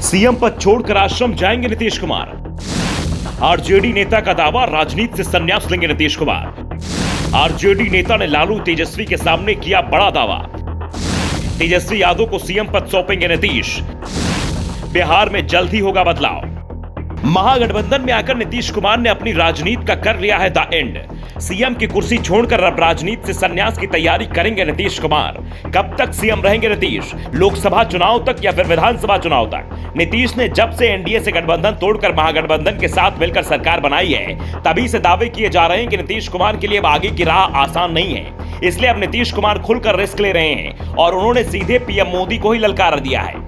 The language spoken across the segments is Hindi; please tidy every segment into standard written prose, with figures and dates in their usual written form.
सीएम पद छोड़कर आश्रम जाएंगे नीतीश कुमार। आरजेडी नेता का दावा, राजनीति से संन्यास लेंगे नीतीश कुमार। आरजेडी नेता ने लालू तेजस्वी के सामने किया बड़ा दावा। तेजस्वी यादव को सीएम पद सौंपेंगे नीतीश। बिहार में जल्द ही होगा बदलाव। महागठबंधन में आकर नीतीश कुमार ने अपनी राजनीति का कर लिया है द एंड। सीएम की कुर्सी छोड़कर अब राजनीति से संन्यास की तैयारी करेंगे नीतीश कुमार। कब तक सीएम रहेंगे नीतीश? लोकसभा चुनाव तक या फिर विधानसभा चुनाव तक? नीतीश ने जब से एनडीए से गठबंधन तोड़कर महागठबंधन के साथ मिलकर सरकार बनाई है, तभी से दावे किए जा रहे हैं कि नीतीश कुमार के लिए अब आगे की राह आसान नहीं है। इसलिए अब नीतीश कुमार खुलकर रिस्क ले रहे हैं और उन्होंने सीधे पीएम मोदी को ही ललकार दिया है।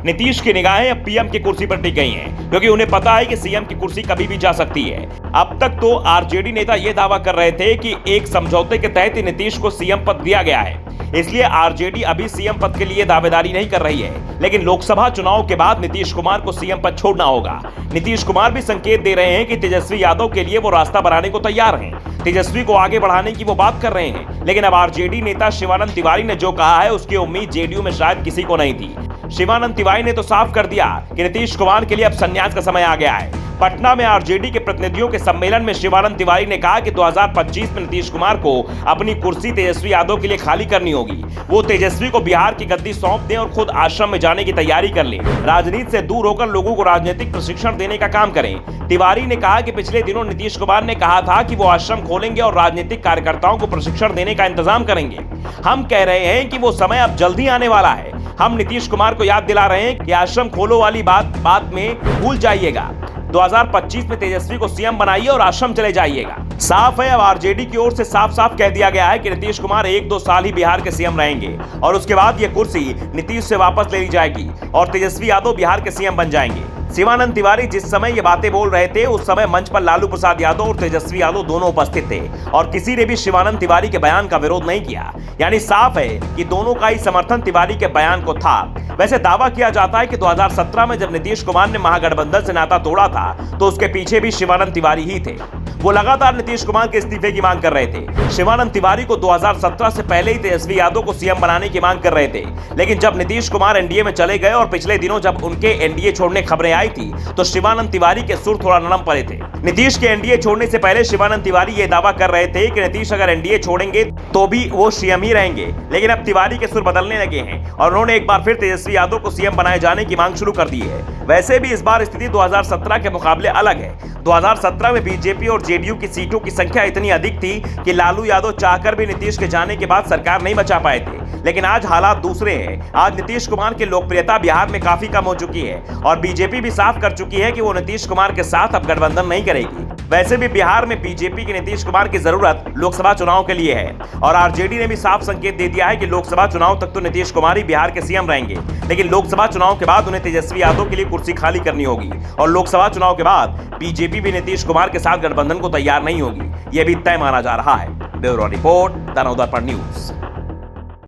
नीतीश की निगाहें अब पीएम की कुर्सी पर टिक गई हैं, क्योंकि उन्हें पता है कि सीएम की कुर्सी कभी भी जा सकती है। अब तक तो आरजेडी नेता यह दावा कर रहे थे कि एक समझौते के तहत ही नीतीश को सीएम पद दिया गया है, इसलिए आरजेडी अभी सीएम पद के लिए दावेदारी नहीं कर रही है। लेकिन लोकसभा चुनाव के बाद नीतीश कुमार को सीएम पद छोड़ना होगा। नीतीश कुमार भी संकेत दे रहे हैं कि तेजस्वी यादव के लिए वो रास्ता बनाने को तैयार हैं। तेजस्वी को आगे बढ़ाने की वो बात कर रहे हैं। लेकिन अब आरजेडी नेता शिवानंद तिवारी ने जो कहा है, उसकी उम्मीद जेडीयू में शायद किसी को नहीं थी। शिवानंद तिवारी ने तो साफ कर दिया कि नीतीश कुमार के लिए अब संन्यास का समय आ गया है। पटना में आरजेडी के प्रतिनिधियों के सम्मेलन में शिवानंद तिवारी ने कहा कि 2025 में नीतीश कुमार को अपनी कुर्सी तेजस्वी यादव के लिए खाली करनी होगी। वो तेजस्वी को बिहार की गद्दी सौंप दें और खुद आश्रम में जाने की तैयारी कर लें। राजनीति से दूर होकर लोगों को राजनीतिक प्रशिक्षण देने का काम करें। तिवारी ने कहा कि पिछले दिनों नीतीश कुमार ने कहा था कि वो आश्रम खोलेंगे और राजनीतिक कार्यकर्ताओं को प्रशिक्षण देने का इंतजाम करेंगे। हम कह रहे हैं कि वो समय अब जल्दी आने वाला है। हम नीतीश कुमार को याद दिला रहे हैं कि आश्रम खोलो वाली बात में भूल जाइएगा। 2025 में तेजस्वी को सीएम बनाइए और आश्रम चले जाइएगा। साफ है, अब आरजेडी की ओर से साफ साफ कह दिया गया है कि नीतीश कुमार 1-2 साल ही बिहार के सीएम रहेंगे और उसके बाद ये कुर्सी नीतीश से वापस ले ली जाएगी और तेजस्वी यादव बिहार के सीएम बन जाएंगे। शिवानंद तिवारी जिस समय ये बातें बोल रहे थे, उस समय मंच पर लालू प्रसाद यादव और तेजस्वी यादव दोनों उपस्थित थे और किसी ने भी शिवानंद तिवारी के बयान का विरोध नहीं किया। यानी साफ है कि दोनों का ही समर्थन तिवारी के बयान को था। वैसे दावा किया जाता है कि 2017 में जब नीतीश कुमार ने महागठबंधन से नाता तोड़ा था, तो उसके पीछे भी शिवानंद तिवारी ही थे। वो लगातार नीतीश कुमार के इस्तीफे की मांग कर रहे थे। शिवानंद तिवारी को 2017 से पहले ही तेजस्वी यादव को सीएम बनाने की मांग कर रहे थे। लेकिन जब नीतीश कुमार एनडीए में चले गए और पिछले दिनों जब उनके एनडीए छोड़ने खबरें आई थी, तो शिवानंद तिवारी के सुर थोड़ा नरम पड़े थे। नीतीश के एनडीए छोड़ने से पहले शिवानंद तिवारी ये दावा कर रहे थे कि नीतीश अगर एनडीए छोड़ेंगे तो भी वो सीएम ही रहेंगे। लेकिन अब तिवारी के सुर बदलने लगे हैं और उन्होंने एक बार फिर तेजस्वी यादव को सीएम बनाए जाने की मांग शुरू कर दी है। वैसे भी इस बार स्थिति 2017 के मुकाबले अलग है। 2017 में बीजेपी और जेडीयू की सीटों की संख्या इतनी अधिक थी कि लालू यादव चाहकर भी नीतीश के जाने के बाद सरकार नहीं बचा पाए थे। लेकिन आज हालात दूसरे हैं। आज नीतीश कुमार की लोकप्रियता बिहार में काफी कम हो चुकी है और बीजेपी भी साफ कर चुकी है कि वो नीतीश कुमार के साथ अब गठबंधन नहीं करेगी। वैसे भी बिहार में बीजेपी की नीतीश कुमार की जरूरत लोकसभा चुनाव के लिए है और आरजेडी ने भी साफ संकेत दे दिया है कि लोकसभा चुनाव तक तो नीतीश कुमार ही बिहार के सीएम रहेंगे, लेकिन लोकसभा चुनाव के बाद उन्हें तेजस्वी यादव के लिए कुर्सी खाली करनी होगी और लोकसभा चुनाव के बाद बीजेपी भी नीतीश कुमार के साथ गठबंधन को तैयार नहीं होगी। यह भी तय माना जा रहा है। Bureau report, the Navdarpan news.